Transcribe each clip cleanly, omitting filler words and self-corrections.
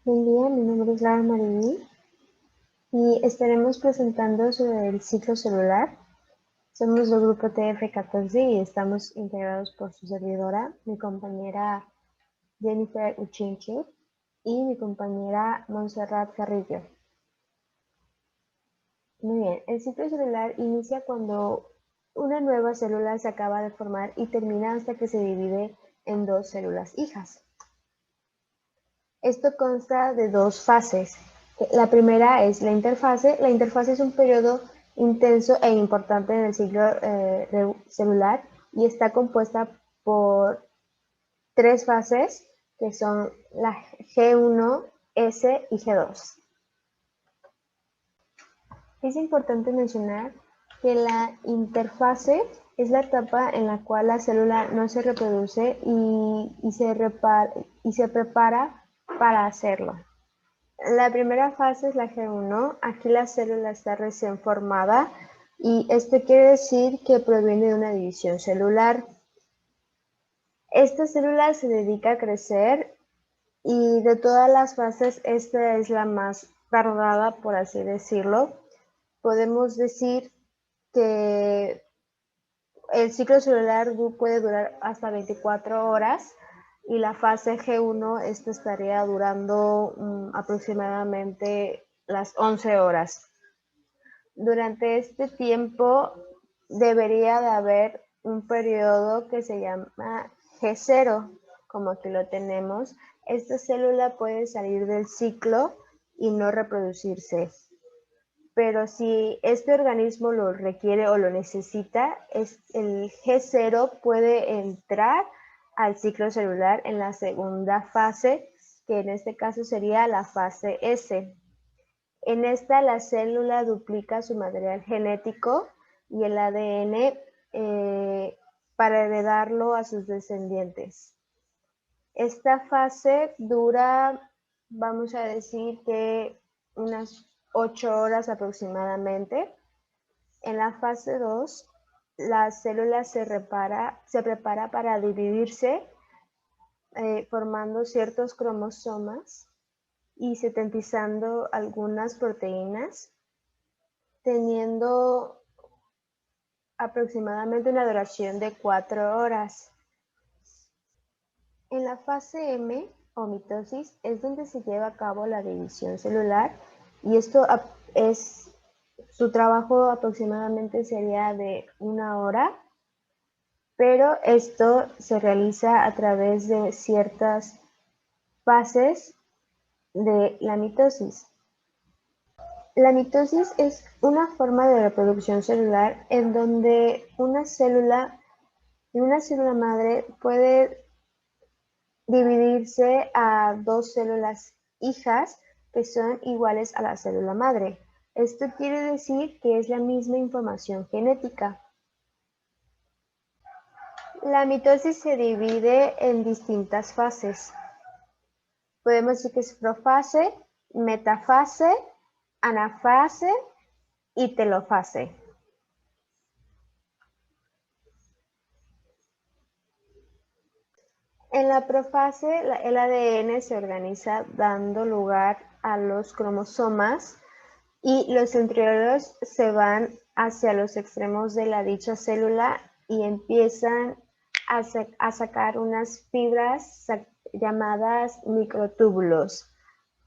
Buen día, mi nombre es Laura Marini y estaremos presentando sobre el ciclo celular. Somos del grupo TF14 y estamos integrados por su servidora, mi compañera Jennifer Uchinchi y mi compañera Montserrat Carrillo. Muy bien, el ciclo celular inicia cuando una nueva célula se acaba de formar y termina hasta que se divide en dos células hijas. Esto consta de dos fases. La primera es la interfase. La interfase es un periodo intenso e importante en el ciclo celular y está compuesta por tres fases que son la G1, S y G2. Es importante mencionar que la interfase es la etapa en la cual la célula no se reproduce y se prepara para hacerlo. La primera fase es la G1. Aquí la célula está recién formada y esto quiere decir que proviene de una división celular. Esta célula se dedica a crecer y de todas las fases esta es la más tardada, por así decirlo. Podemos decir que el ciclo celular puede durar hasta 24 horas y la fase G1 estaría durando aproximadamente las 11 horas. Durante este tiempo debería de haber un periodo que se llama G0, como aquí lo tenemos. Esta célula puede salir del ciclo y no reproducirse. Pero si este organismo lo requiere o lo necesita, el G0 puede entrar al ciclo celular en la segunda fase, que en este caso sería la fase S. En esta la célula duplica su material genético y el ADN para heredarlo a sus descendientes. Esta fase dura, vamos a decir que unas 8 horas aproximadamente. En la fase 2, la célula se prepara para dividirse formando ciertos cromosomas y sintetizando algunas proteínas, teniendo aproximadamente una duración de 4 horas. En la fase M, o mitosis, es donde se lleva a cabo la división celular y esto es su trabajo aproximadamente sería de 1 hora, pero esto se realiza a través de ciertas fases de la mitosis. La mitosis es una forma de reproducción celular en donde una célula madre puede dividirse a dos células hijas que son iguales a la célula madre. Esto quiere decir que es la misma información genética. La mitosis se divide en distintas fases. Podemos decir que es profase, metafase, anafase y telofase. En la profase, el ADN se organiza dando lugar a los cromosomas y los centriolos se van hacia los extremos de la dicha célula y empiezan a sacar unas fibras llamadas microtúbulos.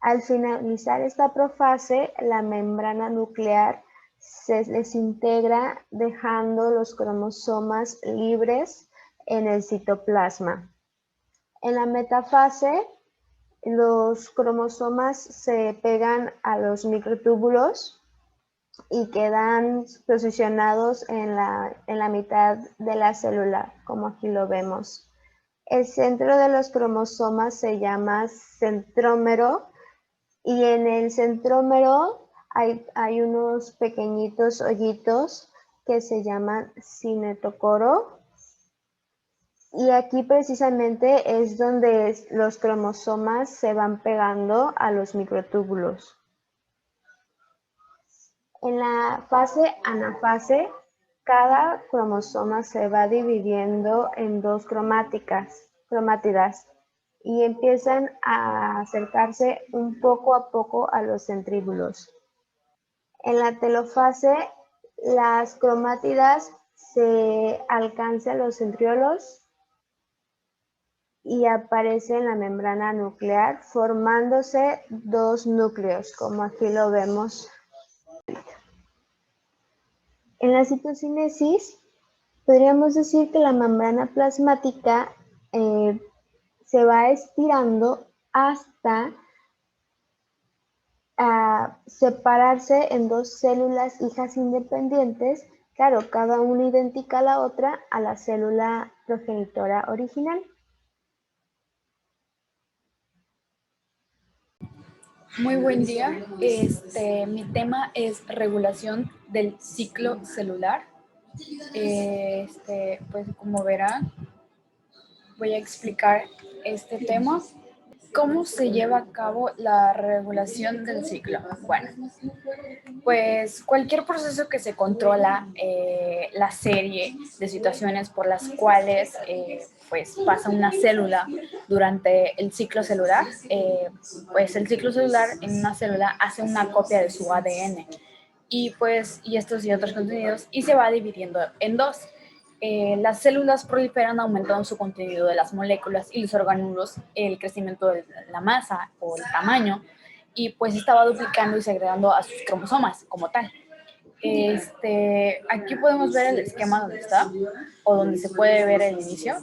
Al finalizar esta profase, la membrana nuclear se desintegra dejando los cromosomas libres en el citoplasma. En la metafase, los cromosomas se pegan a los microtúbulos y quedan posicionados en la mitad de la célula, como aquí lo vemos. El centro de los cromosomas se llama centrómero y en el centrómero hay unos pequeñitos hoyitos que se llaman cinetocoro. Y aquí precisamente es donde los cromosomas se van pegando a los microtúbulos. En la fase anafase, cada cromosoma se va dividiendo en dos cromátidas. y empiezan a acercarse un poco a poco a los centríbulos. En la telofase, las cromátidas se alcanzan los centriolos y aparece en la membrana nuclear formándose dos núcleos, como aquí lo vemos. En la citocinesis, podríamos decir que la membrana plasmática se va estirando hasta separarse en dos células hijas independientes, claro, cada una idéntica a la otra, a la célula progenitora original. Muy buen día. Mi tema es regulación del ciclo celular. Pues como verán, voy a explicar este tema. ¿Cómo se lleva a cabo la regulación del ciclo? Bueno, pues cualquier proceso que se controla, la serie de situaciones por las cuales pues pasa una célula durante el ciclo celular, pues el ciclo celular en una célula hace una copia de su ADN y estos y otros contenidos y se va dividiendo en dos. Las células proliferan aumentando su contenido de las moléculas y los orgánulos, el crecimiento de la masa o el tamaño, y pues estaba duplicando y segregando a sus cromosomas como tal. Aquí podemos ver el esquema donde está o donde se puede ver el inicio.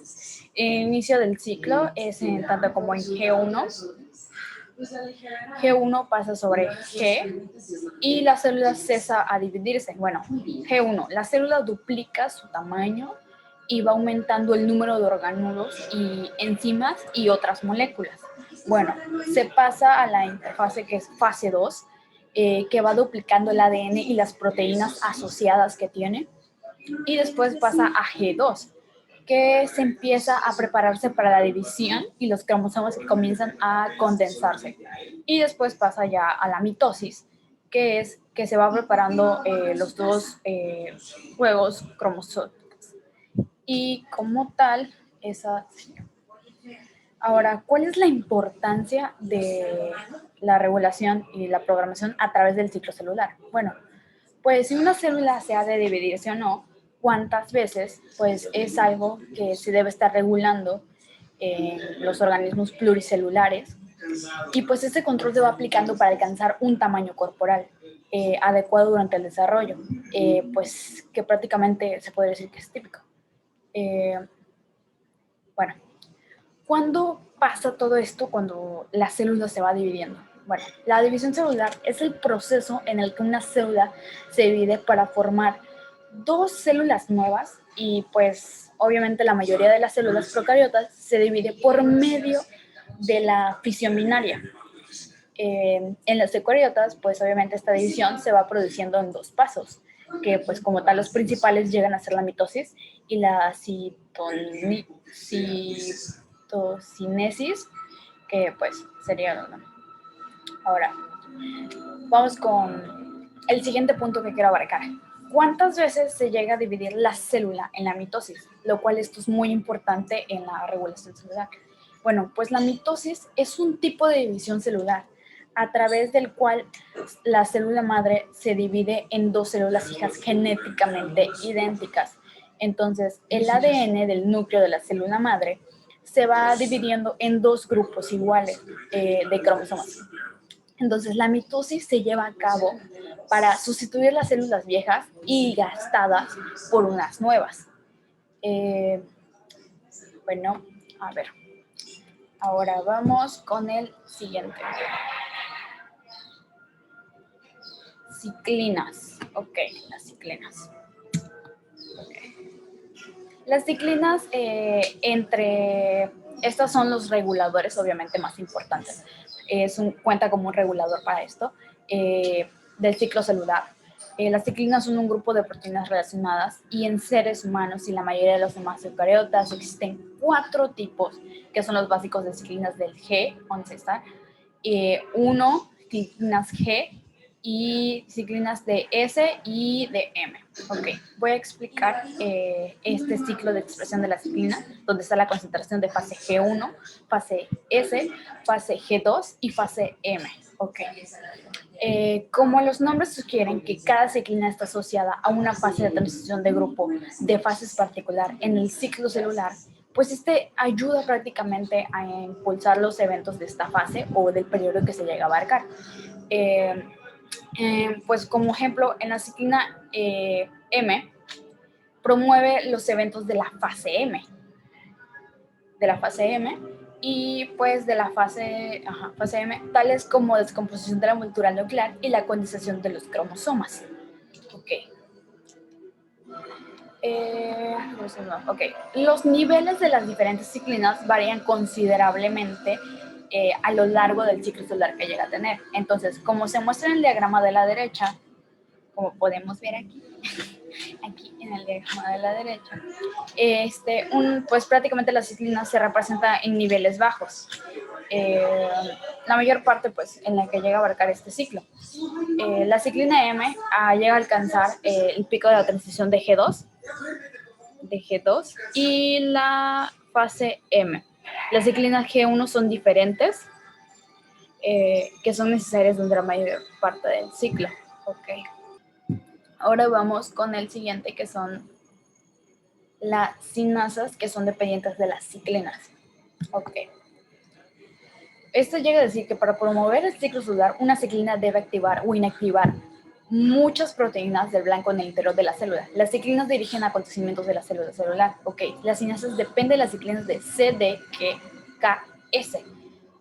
El inicio del ciclo es tanto como en G1. G1 pasa sobre G y la célula cesa a dividirse. Bueno, G1, la célula duplica su tamaño y va aumentando el número de orgánulos y enzimas y otras moléculas. Bueno, se pasa a la interfase que es fase 2, que va duplicando el ADN y las proteínas asociadas que tiene. Y después pasa a G2, que se empieza a prepararse para la división y los cromosomas que comienzan a condensarse. Y después pasa ya a la mitosis, que es que se va preparando los dos juegos cromosómicos. Y como tal, esa... Ahora, ¿cuál es la importancia de la regulación y la programación a través del ciclo celular? Bueno, pues si una célula se ha de dividirse o no, cuántas veces, pues es algo que se debe estar regulando en los organismos pluricelulares y pues este control se va aplicando para alcanzar un tamaño corporal adecuado durante el desarrollo, pues que prácticamente se puede decir que es típico. Bueno, ¿cuándo pasa todo esto cuando la célula se va dividiendo? Bueno, la división celular es el proceso en el que una célula se divide para formar dos células nuevas y pues obviamente la mayoría de las células procariotas se divide por medio de la fisión binaria. En las eucariotas, pues obviamente esta división se va produciendo en dos pasos, que pues como tal los principales llegan a ser la mitosis y la citocinesis, que pues sería... Ahora, vamos con el siguiente punto que quiero abarcar. ¿Cuántas veces se llega a dividir la célula en la mitosis? Lo cual esto es muy importante en la regulación celular. Bueno, pues la mitosis es un tipo de división celular a través del cual la célula madre se divide en dos células hijas genéticamente idénticas. Entonces, el ADN del núcleo de la célula madre se va dividiendo en dos grupos iguales de cromosomas. Entonces, la mitosis se lleva a cabo para sustituir las células viejas y gastadas por unas nuevas. Bueno, a ver. Ahora vamos con el siguiente. Ciclinas. Ok, las ciclinas. Okay. Las ciclinas, estos son los reguladores, obviamente, más importantes. Cuenta como un regulador para esto, del ciclo celular. Las ciclinas son un grupo de proteínas relacionadas y en seres humanos y la mayoría de los demás eucariotas existen 4 tipos, que son los básicos de ciclinas del G, 11 está. Uno, ciclinas G, y ciclinas de S y de M. Ok, voy a explicar este ciclo de expresión de la ciclina, donde está la concentración de fase G1, fase S, fase G2 y fase M. Ok. Como los nombres sugieren que cada ciclina está asociada a una fase de transición de grupo de fases particular en el ciclo celular, pues este ayuda prácticamente a impulsar los eventos de esta fase o del periodo que se llega a abarcar. Pues como ejemplo, en la ciclina M promueve los eventos de la fase M, y pues de la fase M, tales como descomposición de la envoltura nuclear y la condensación de los cromosomas. Ok. Ok. Los niveles de las diferentes ciclinas varían considerablemente a lo largo del ciclo celular que llega a tener. Entonces, como se muestra en el diagrama de la derecha, como podemos ver aquí, aquí en el diagrama de la derecha, pues prácticamente la ciclina se representa en niveles bajos. La mayor parte pues en la que llega a abarcar este ciclo. La ciclina M llega a alcanzar el pico de la transición de G2 y la fase M. Las ciclinas G1 son diferentes, que son necesarias durante la mayor parte del ciclo. Okay. Ahora vamos con el siguiente, que son las cinasas, que son dependientes de las ciclinas. Ok. Esto llega a decir que para promover el ciclo celular, una ciclina debe activar o inactivar muchas proteínas del blanco en el interior de la célula. Las ciclinas dirigen acontecimientos de la célula celular. Ok. Las cinasas dependen de las ciclinas de C, D, K, S,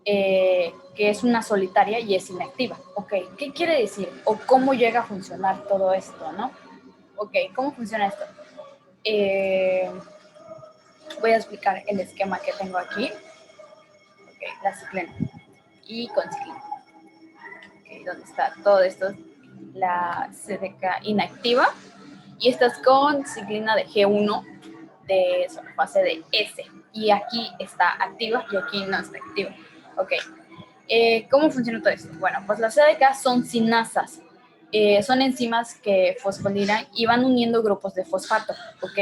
que es una solitaria y es inactiva. Ok. ¿Qué quiere decir? O cómo llega a funcionar todo esto, ¿no? Ok. ¿Cómo funciona esto? Voy a explicar el esquema que tengo aquí. Okay, la ciclina y con ciclina. Okay, ¿dónde está todo esto? La CDK inactiva y estás con ciclina de G1 de fase de S. Y aquí está activa y aquí no está activa. Ok. ¿Cómo funciona todo esto? Bueno, pues las CDK son cinasas. Son enzimas que fosforilan y van uniendo grupos de fosfato. Ok.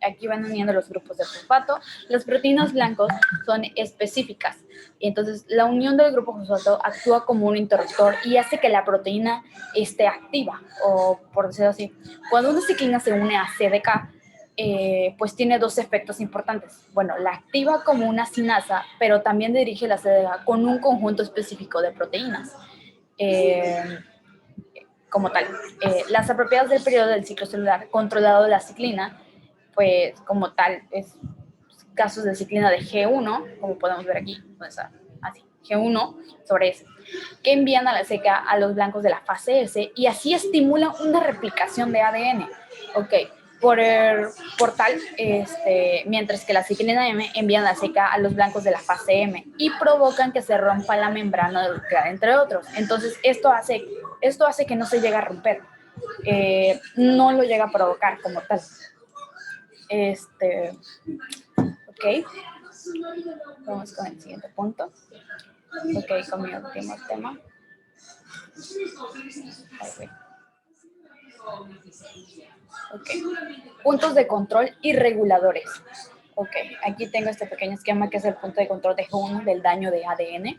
Aquí van uniendo los grupos de fosfato. Las proteínas blancos son específicas. Entonces, la unión del grupo fosfato actúa como un interruptor y hace que la proteína esté activa, o por decirlo así. Cuando una ciclina se une a CDK, pues tiene dos efectos importantes. Bueno, la activa como una cinasa, pero también dirige la CDK con un conjunto específico de proteínas. Como tal, las propiedades del periodo del ciclo celular controlado de la ciclina, pues como tal, es casos de ciclina de G1, como podemos ver aquí, donde está, así, G1 sobre S, que envían a la seca a los blancos de la fase S y así estimulan una replicación de ADN. Ok, por tal, mientras que la ciclina M envían a la seca a los blancos de la fase M y provocan que se rompa la membrana nuclear, entre otros. Entonces, esto hace que no se llegue a romper, no lo llega a provocar como tal. Ok, vamos con el siguiente punto. Ok, con mi último tema. Ok, puntos de control y reguladores. Ok, aquí tengo este pequeño esquema que es el punto de control de G1 del daño de ADN,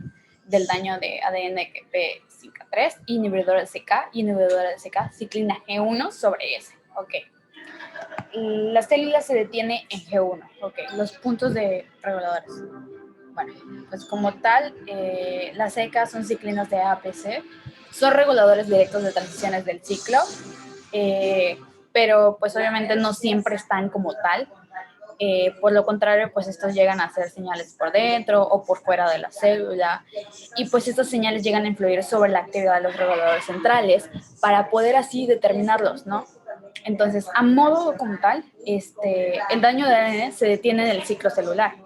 P53, inhibidor de CK, ciclina G1 sobre S. Ok. La célula se detiene en G1. Ok, los puntos de reguladores. Bueno, pues como tal, las CK son ciclinas de APC, son reguladores directos de transiciones del ciclo, pero pues obviamente no siempre están como tal. Por lo contrario, pues estos llegan a hacer señales por dentro o por fuera de la célula y pues estas señales llegan a influir sobre la actividad de los reguladores centrales para poder así determinarlos, ¿no? Entonces, a modo como tal, el daño de ADN se detiene en el ciclo celular.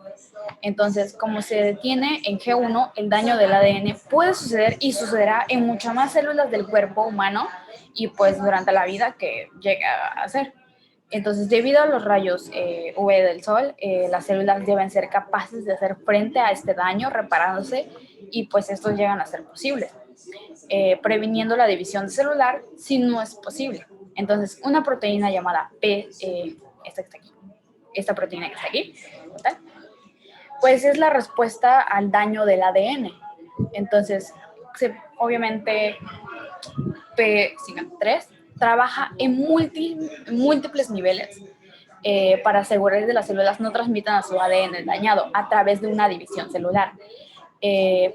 Entonces, como se detiene en G1, el daño del ADN puede suceder y sucederá en muchas más células del cuerpo humano y pues durante la vida que llega a ser. Entonces, debido a los rayos UV del sol, las células deben ser capaces de hacer frente a este daño reparándose y pues estos llegan a ser posibles. previniendo la división celular si no es posible. Entonces, una proteína llamada esta que está aquí, esta proteína que está aquí, ¿tal? Pues es la respuesta al daño del ADN. Entonces, obviamente, P53 trabaja en múltiples niveles para asegurar que las células no transmitan a su ADN dañado a través de una división celular.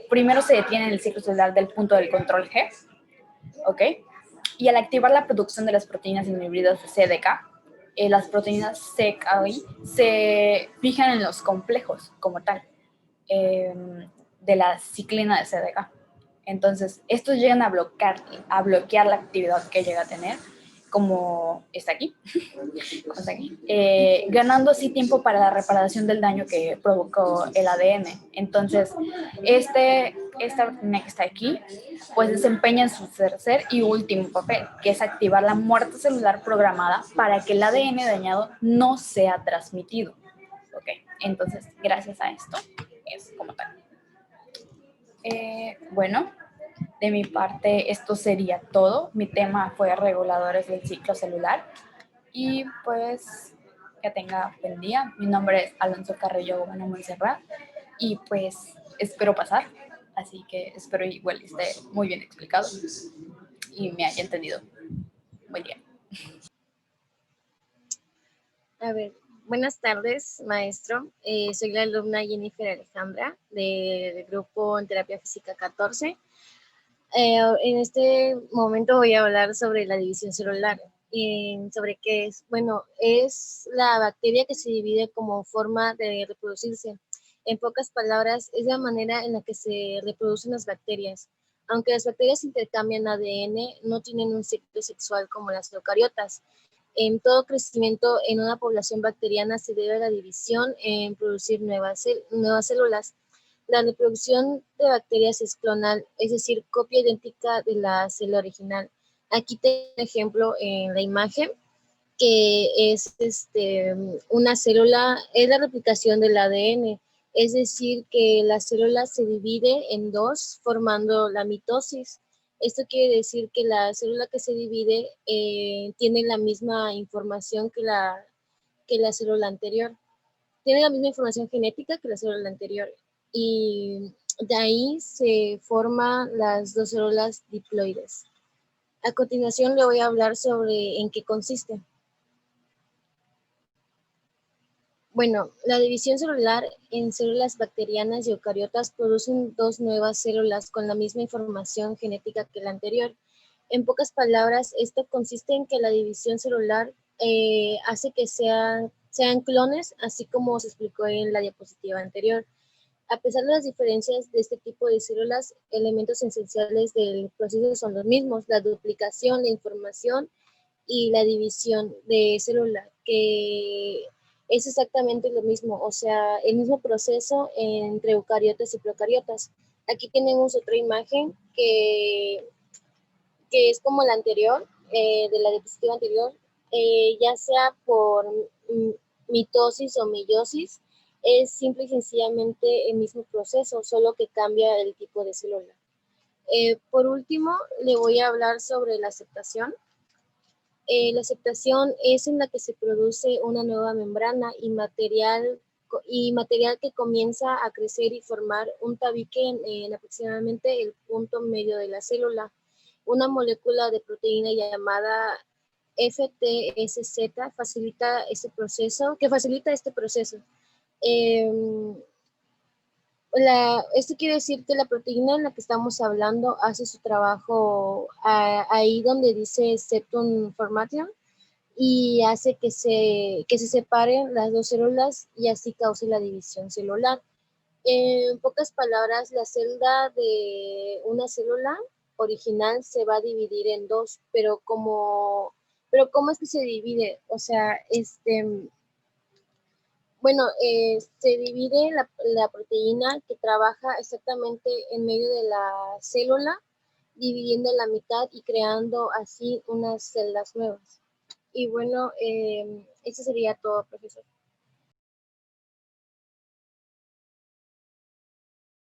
Primero se detiene el ciclo celular del punto del control G, ¿ok? Y al activar la producción de las proteínas inhibidoras de CDK, las proteínas CKI se fijan en los complejos como tal de la ciclina de CDK. Entonces, estos llegan a bloquear la actividad que llega a tener, como está aquí, ganando así tiempo para la reparación del daño que provocó el ADN. Entonces, esta proteína que está aquí, pues desempeña en su tercer y último papel, que es activar la muerte celular programada para que el ADN dañado no sea transmitido. Ok, entonces, gracias a esto, es como tal. Bueno, de mi parte, esto sería todo. Mi tema fue reguladores del ciclo celular. Y pues que tenga buen día. Mi nombre es Alonso Carrillo Gómez Montserrat y pues espero pasar. Así que espero igual esté muy bien explicado y me haya entendido muy bien. A ver, buenas tardes, maestro. Soy la alumna Jennifer Alejandra del grupo en Terapia Física 14. En este momento voy a hablar sobre la división celular. Sobre qué es. Bueno, es la bacteria que se divide como forma de reproducirse. En pocas palabras, es la manera en la que se reproducen las bacterias. Aunque las bacterias intercambian ADN, no tienen un ciclo sexual como las eucariotas. En todo crecimiento en una población bacteriana se debe a la división en producir nuevas células. La reproducción de bacterias es clonal, es decir, copia idéntica de la célula original. Aquí tengo un ejemplo en la imagen, que es una célula, es la replicación del ADN, es decir, que la célula se divide en dos formando la mitosis. Esto quiere decir que la célula que se divide tiene la misma información que la célula anterior. Tiene la misma información genética que la célula anterior. Y de ahí se forman las dos células diploides. A continuación le voy a hablar sobre en qué consiste. Bueno, la división celular en células bacterianas y eucariotas producen dos nuevas células con la misma información genética que la anterior. En pocas palabras, esto consiste en que la división celular hace que sean clones, así como se explicó en la diapositiva anterior. A pesar de las diferencias de este tipo de células, elementos esenciales del proceso son los mismos: la duplicación, la información y la división de célula, que es exactamente lo mismo, o sea, el mismo proceso entre eucariotas y procariotas. Aquí tenemos otra imagen que es como la anterior, de la diapositiva anterior, ya sea por mitosis o meiosis, es simple y sencillamente el mismo proceso, solo que cambia el tipo de célula. Por último, le voy a hablar sobre la aceptación. La aceptación es en la que se produce una nueva membrana y material que comienza a crecer y formar un tabique en aproximadamente el punto medio de la célula. Una molécula de proteína llamada FTSZ facilita este proceso. Esto quiere decir que la proteína en la que estamos hablando hace su trabajo ahí donde dice septum formation y hace que se separen las dos células y así cause la división celular. En pocas palabras, la celda de una célula original se va a dividir en dos, pero ¿cómo es que se divide? O sea, bueno, se divide la proteína que trabaja exactamente en medio de la célula, dividiendo la mitad y creando así unas celdas nuevas. Y bueno, eso sería todo, profesor.